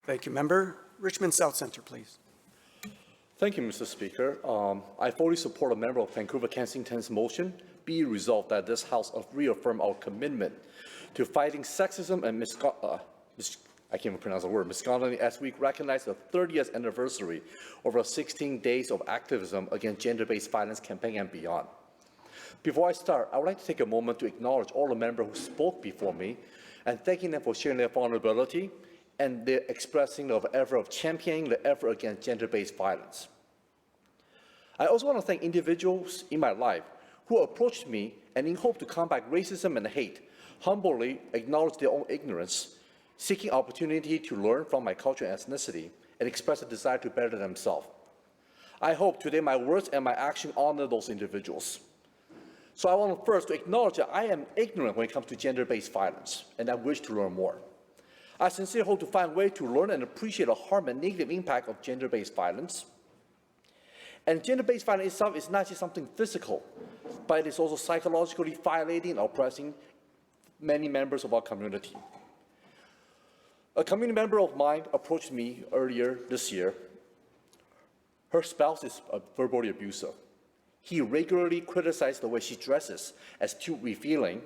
Thank you, Member. Richmond South Centre, please. Thank you, Mr. Speaker. I fully support a member of Vancouver Kensington's motion. Be resolved that this House reaffirm our commitment to fighting sexism and I can't even pronounce the word, masculinity, as we recognize the 30th anniversary of our 16 days of activism against gender-based violence campaign and beyond. Before I start, I would like to take a moment to acknowledge all the members who spoke before me and thanking them for sharing their vulnerability and their expressing of effort of championing the effort against gender-based violence. I also want to thank individuals in my life who approached me and in hope to combat racism and hate, humbly acknowledge their own ignorance, seeking opportunity to learn from my culture and ethnicity, and express a desire to better themselves. I hope today my words and my action honor those individuals. So I want first to acknowledge that I am ignorant when it comes to gender-based violence, and I wish to learn more. I sincerely hope to find a way to learn and appreciate the harm and negative impact of gender-based violence. And gender-based violence itself is not just something physical, but it is also psychologically violating and oppressing many members of our community. A community member of mine approached me earlier this year. Her spouse is verbally abusive. He regularly criticized the way she dresses as too revealing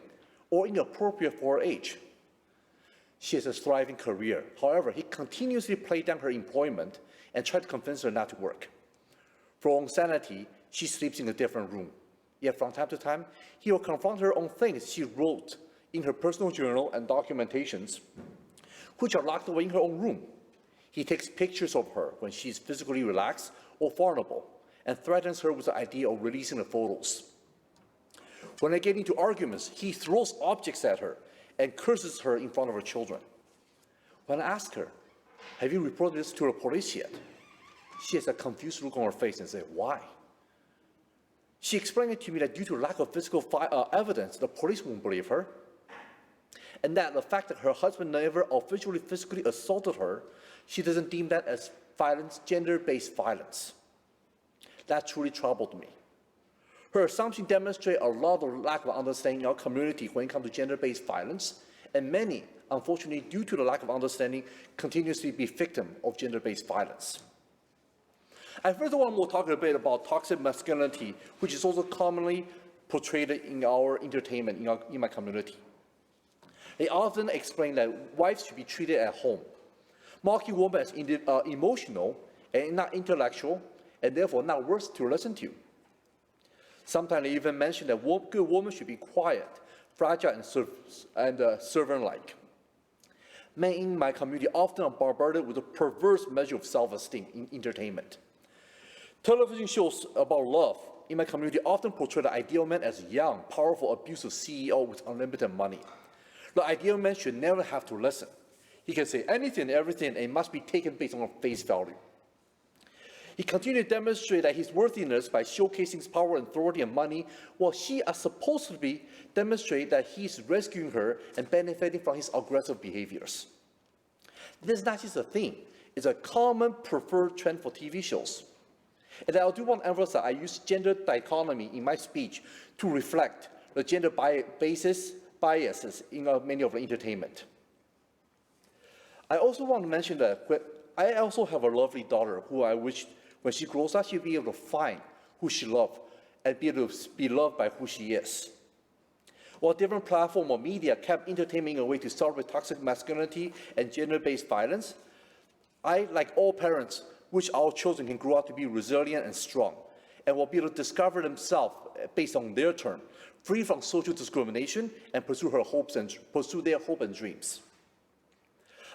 or inappropriate for her age. She has a thriving career. However, he continuously played down her employment and tried to convince her not to work. For her own sanity, she sleeps in a different room. Yet from time to time, he will confront her on things she wrote in her personal journal and documentations, which are locked away in her own room. He takes pictures of her when she is physically relaxed or vulnerable and threatens her with the idea of releasing the photos. When they get into arguments, he throws objects at her and curses her in front of her children. When I ask her, "Have you reported this to the police yet?" she has a confused look on her face and says, "Why?" She explained it to me that due to lack of physical evidence, the police won't believe her, and that the fact that her husband never officially physically assaulted her, she doesn't deem that as violence, gender-based violence. That truly troubled me. Her assumption demonstrates a lot of lack of understanding in our community when it comes to gender-based violence, and many, unfortunately, due to the lack of understanding, continuously be victims of gender-based violence. I further want to talk a bit about toxic masculinity, which is also commonly portrayed in our entertainment in my community. They often explain that wives should be treated at home, mocking women as emotional and not intellectual, and therefore not worth to listen to. Sometimes they even mention that good women should be quiet, fragile, and servant-like. Men in my community often are bombarded with a perverse measure of self-esteem in entertainment. Television shows about love in my community often portray the ideal man as young, powerful, abusive CEO with unlimited money. The ideal man should never have to listen. He can say anything and everything, and it must be taken based on face value. He continued to demonstrate that his worthiness by showcasing his power, authority, and money, while she are supposed to be demonstrate that he is rescuing her and benefiting from his aggressive behaviors. This is not just a theme. It's a common preferred trend for TV shows. And I do want to emphasize I use gender dichotomy in my speech to reflect the gender biases in many of the entertainment. I also want to mention that I also have a lovely daughter who I wish when she grows up she'll be able to find who she loves and be able to be loved by who she is. While different platforms or media kept entertainment in a way to celebrate toxic masculinity and gender-based violence, I, like all parents, wish our children can grow up to be resilient and strong, and will be able to discover themselves based on their terms, free from social discrimination, and pursue their hope and dreams.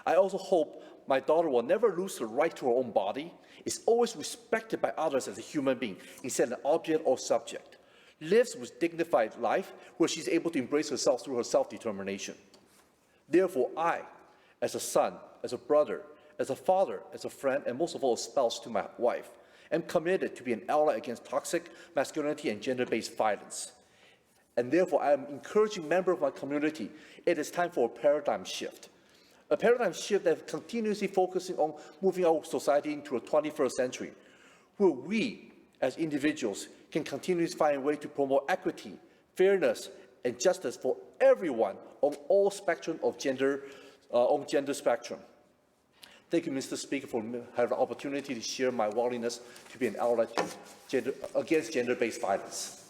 I also hope my daughter will never lose the right to her own body, is always respected by others as a human being instead of an object or subject, lives with dignified life where she's able to embrace herself through her self-determination. Therefore, I, as a son, as a brother, as a father, as a friend, and most of all, a spouse to my wife, am committed to be an ally against toxic masculinity and gender-based violence. And therefore, I am encouraging members of my community, it is time for a paradigm shift. A paradigm shift that continuously focusing on moving our society into a 21st century, where we, as individuals, can continuously find a way to promote equity, fairness, and justice for everyone on all spectrum of gender spectrum. Thank you, Mr. Speaker, for having the opportunity to share my willingness to be an ally against gender-based violence.